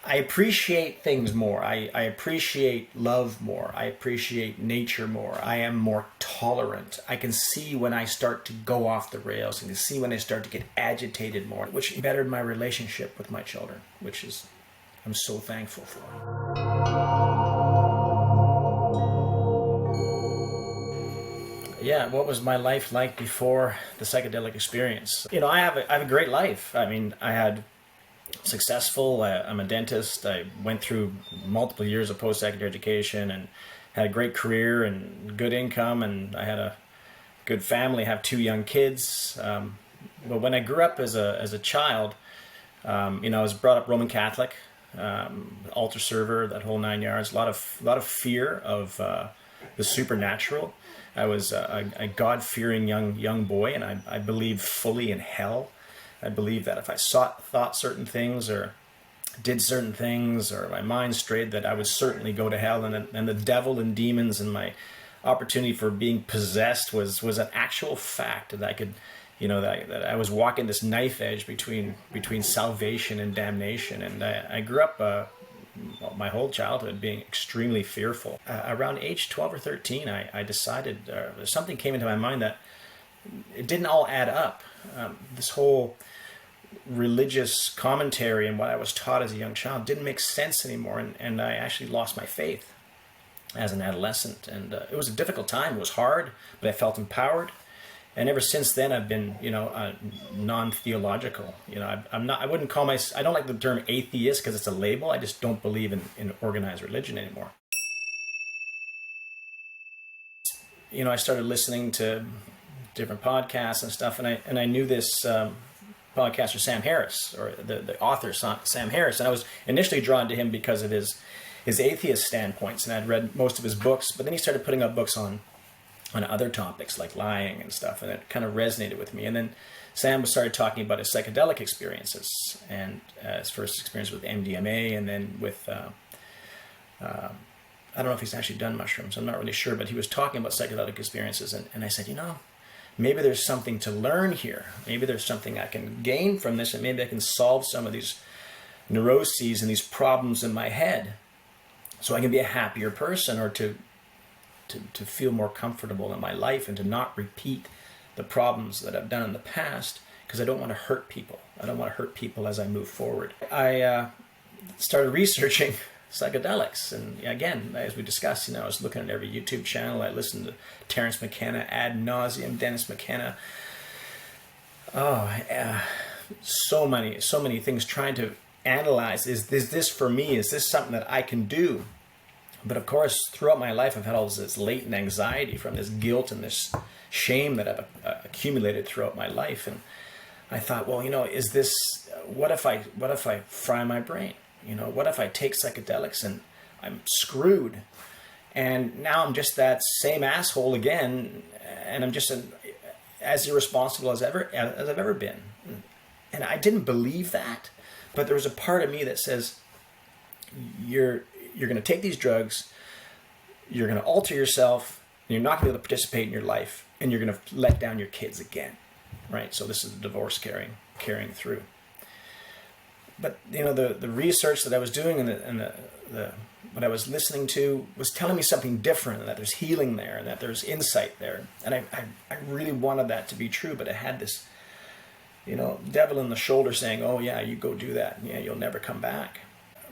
I appreciate things more. I appreciate love more. I appreciate nature more. I am more tolerant. I can see when I start to go off the rails. I can see when I start to get agitated more, which bettered my relationship with my children, which is I'm so thankful for. Yeah, what was my life like before the psychedelic experience? I have a great life. I mean, I had successful. I'm a dentist. I went through multiple years of post-secondary education and had a great career and good income, and I had a good family. I have 2 young kids. But when I grew up as a child, I was brought up Roman Catholic, altar server, that whole 9 yards. A lot of fear of the supernatural. I was a God-fearing young boy, and I believed fully in hell. I believed that if I thought certain things or did certain things, or my mind strayed, that I would certainly go to hell, and the devil and demons and my opportunity for being possessed was an actual fact that I could, that I was walking this knife edge between salvation and damnation. And I grew up my whole childhood being extremely fearful. Around age 12 or 13, I decided something came into my mind that it didn't all add up. This whole religious commentary and what I was taught as a young child didn't make sense anymore, and I actually lost my faith as an adolescent. And it was a difficult time. It was hard, but I felt empowered. And ever since then, I've been, non-theological. I'm not. I wouldn't call I don't like the term atheist because it's a label. I just don't believe in organized religion anymore. I started listening to different podcasts and stuff, and I knew this podcaster Sam Harris, or the author Sam Harris, and I was initially drawn to him because of his atheist standpoints, and I'd read most of his books. But then he started putting out books on other topics like lying and stuff, and it kind of resonated with me. And then Sam started talking about his psychedelic experiences, and his first experience with MDMA, and then with I don't know if he's actually done mushrooms. I'm not really sure, but he was talking about psychedelic experiences, and I said, maybe there's something to learn here. Maybe there's something I can gain from this, and maybe I can solve some of these neuroses and these problems in my head, so I can be a happier person, or to feel more comfortable in my life, and to not repeat the problems that I've done in the past, because I don't want to hurt people. I don't want to hurt people as I move forward. I started researching psychedelics, and again, as we discussed, I was looking at every YouTube channel. I listened to Terence McKenna ad nauseum, Dennis McKenna. So many things, trying to analyze, is this for me? Is this something that I can do? But of course, throughout my life, I've had all this latent anxiety from this guilt and this shame that I've accumulated throughout my life. And I thought, well, is this, what if I fry my brain? What if I take psychedelics and I'm screwed? And now I'm just that same asshole again, and I'm just as irresponsible as I've ever been. And I didn't believe that, but there was a part of me that says, you're going to take these drugs, you're going to alter yourself, and you're not going to be able to participate in your life, and you're going to let down your kids again, right? So this is the divorce carrying through. But the research that I was doing, and the what I was listening to was telling me something different, and that there's healing there, and that there's insight there, and I really wanted that to be true. But I had this devil in the shoulder saying, oh yeah, you go do that, yeah, you'll never come back.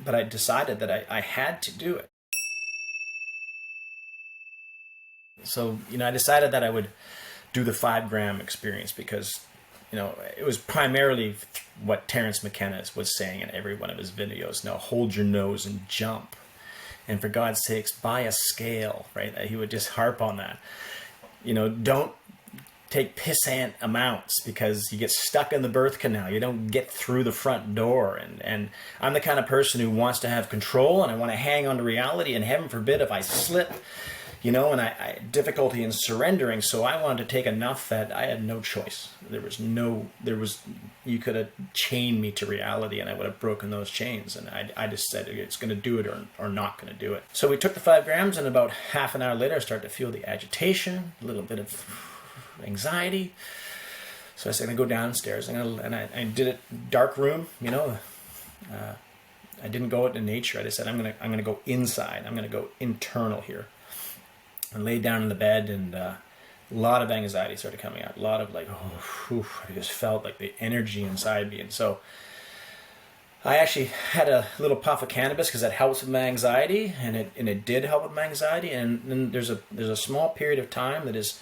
But I decided that I had to do it. So, I decided that I would do the 5-gram experience, because, it was primarily what Terence McKenna was saying in every one of his videos. Now, hold your nose and jump. And for God's sakes, buy a scale, right? He would just harp on that. Don't take pissant amounts, because you get stuck in the birth canal. You don't get through the front door. And I'm the kind of person who wants to have control, and I want to hang on to reality, and heaven forbid if I slip, and I difficulty in surrendering. So I wanted to take enough that I had no choice. You could have chained me to reality, and I would have broken those chains. And I just said, it's going to do it or not going to do it. So we took the 5 grams, and about half an hour later, I started to feel the agitation, a little bit of anxiety. So I said, I'm going to go downstairs. And I did it dark room, I I didn't go out in nature. I just said, I'm gonna go inside. I'm gonna go internal here. And laid down in the bed, and a lot of anxiety started coming out. A lot of like, I just felt like the energy inside me. And so I actually had a little puff of cannabis because that helps with my anxiety, and it did help with my anxiety. And then there's a small period of time that is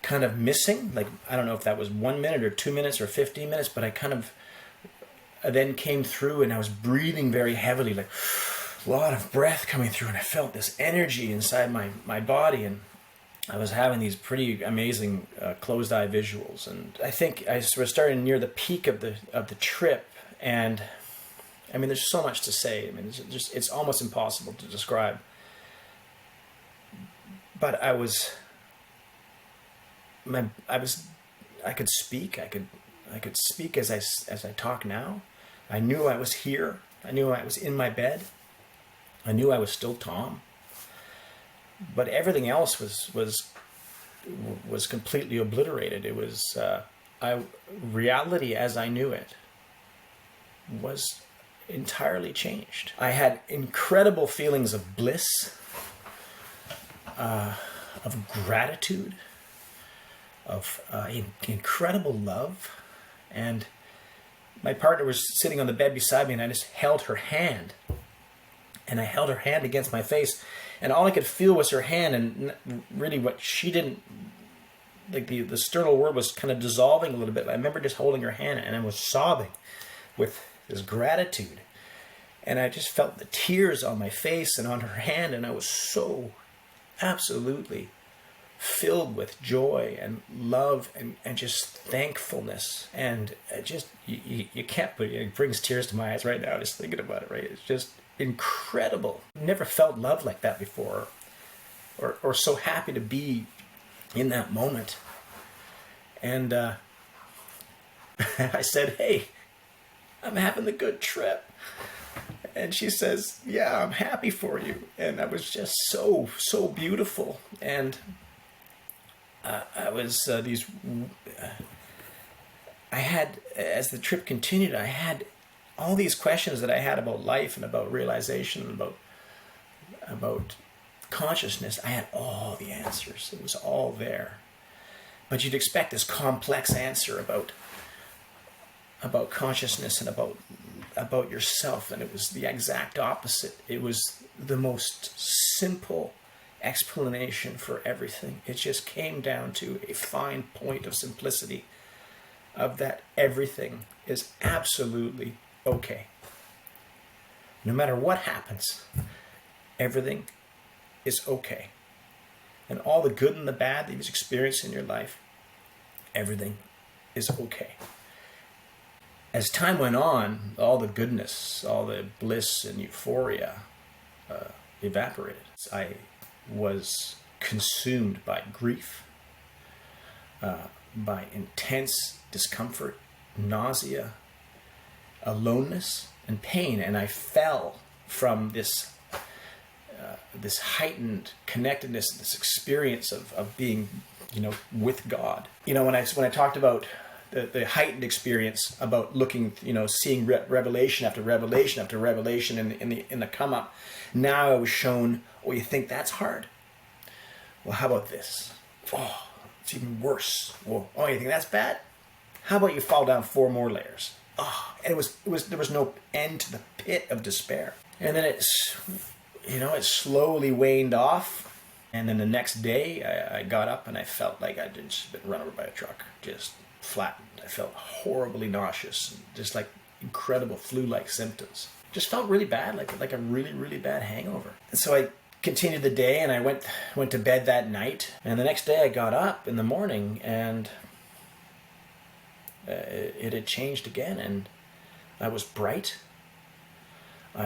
kind of missing. Like, I don't know if that was 1 minute or 2 minutes or 15 minutes, but I then came through, and I was breathing very heavily, like a lot of breath coming through, and I felt this energy inside my body, and I was having these pretty amazing closed eye visuals. And I think I was starting near the peak of the trip, and I mean, there's so much to say. I mean, it's almost impossible to describe. But I could speak. I could speak as I talk now. I knew I was here. I knew I was in my bed. I knew I was still Tom. But everything else was completely obliterated. It was reality as I knew it was entirely changed. I had incredible feelings of bliss, of gratitude, of incredible love. And my partner was sitting on the bed beside me, and I just held her hand. And I held her hand against my face, and all I could feel was her hand, and really what she didn't, like the sternal word was kind of dissolving a little bit. I remember just holding her hand, and I was sobbing with this gratitude. And I just felt the tears on my face and on her hand, and I was so absolutely filled with joy and love and just thankfulness. And you can't put it brings tears to my eyes right now just thinking about it, right? It's just incredible. Never felt love like that before, or so happy to be in that moment. And I said, "Hey, I'm having a good trip." And she says, "Yeah, I'm happy for you." And I was just so beautiful. And I was I had, as the trip continued, I had all these questions that I had about life and about realization and about consciousness. I had all the answers. It was all there. But you'd expect this complex answer about consciousness and about yourself, and it was the exact opposite. It was the most simple explanation for everything. It just came down to a fine point of simplicity, of that everything is absolutely okay. No matter what happens, everything is okay. And all the good and the bad that you've experienced in your life, everything is okay. As time went on, all the goodness, all the bliss and euphoria evaporated. I was consumed by grief, by intense discomfort, nausea, aloneness, and pain. And I fell from this heightened connectedness, this experience of being, with God. When I talked about the heightened experience about looking, seeing revelation after revelation after revelation in the come up. Now I was shown, oh, you think that's hard? Well, how about this? Oh, it's even worse. Well, oh, you think that's bad? How about you fall down 4 more layers? Oh, and there was no end to the pit of despair. And then it slowly waned off. And then the next day I got up and I felt like I'd just been run over by a truck, just flattened. I felt horribly nauseous, just like incredible flu-like symptoms. Just felt really bad, like a really, really bad hangover. And so I continued the day, and I went to bed that night. And the next day I got up in the morning, and it had changed again, and I was bright. I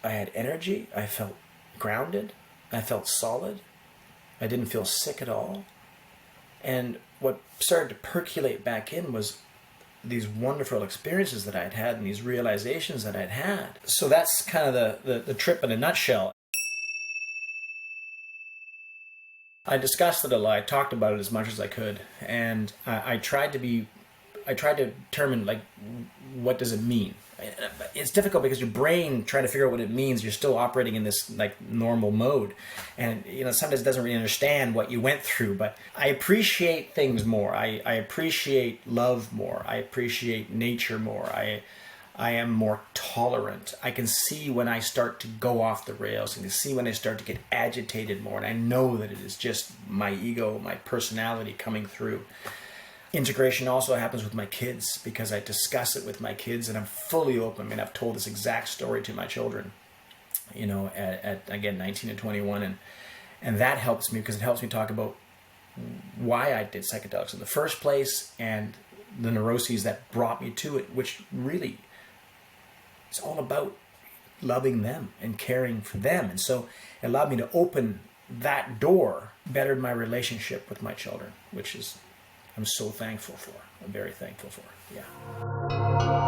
had energy. I felt grounded. I felt solid. I didn't feel sick at all. And what started to percolate back in was these wonderful experiences that I'd had and these realizations that I'd had. So that's kind of the trip in a nutshell. I discussed it a lot. I talked about it as much as I could. And I tried to be I tried to determine, like, what does it mean? It's difficult because your brain trying to figure out what it means, you're still operating in this like normal mode, and sometimes it doesn't really understand what you went through. But I appreciate things more. I appreciate love more. I appreciate nature more. I am more tolerant. I can see when I start to go off the rails, and can see when I start to get agitated more, and I know that it is just my ego, my personality coming through. Integration also happens with my kids, because I discuss it with my kids and I'm fully open. I mean, I've told this exact story to my children, at again 19 and 21, and that helps me, because it helps me talk about why I did psychedelics in the first place and the neuroses that brought me to it, which really, it's all about loving them and caring for them. And so it allowed me to open that door, bettered my relationship with my children, which is, I'm so thankful for. I'm very thankful for. Yeah.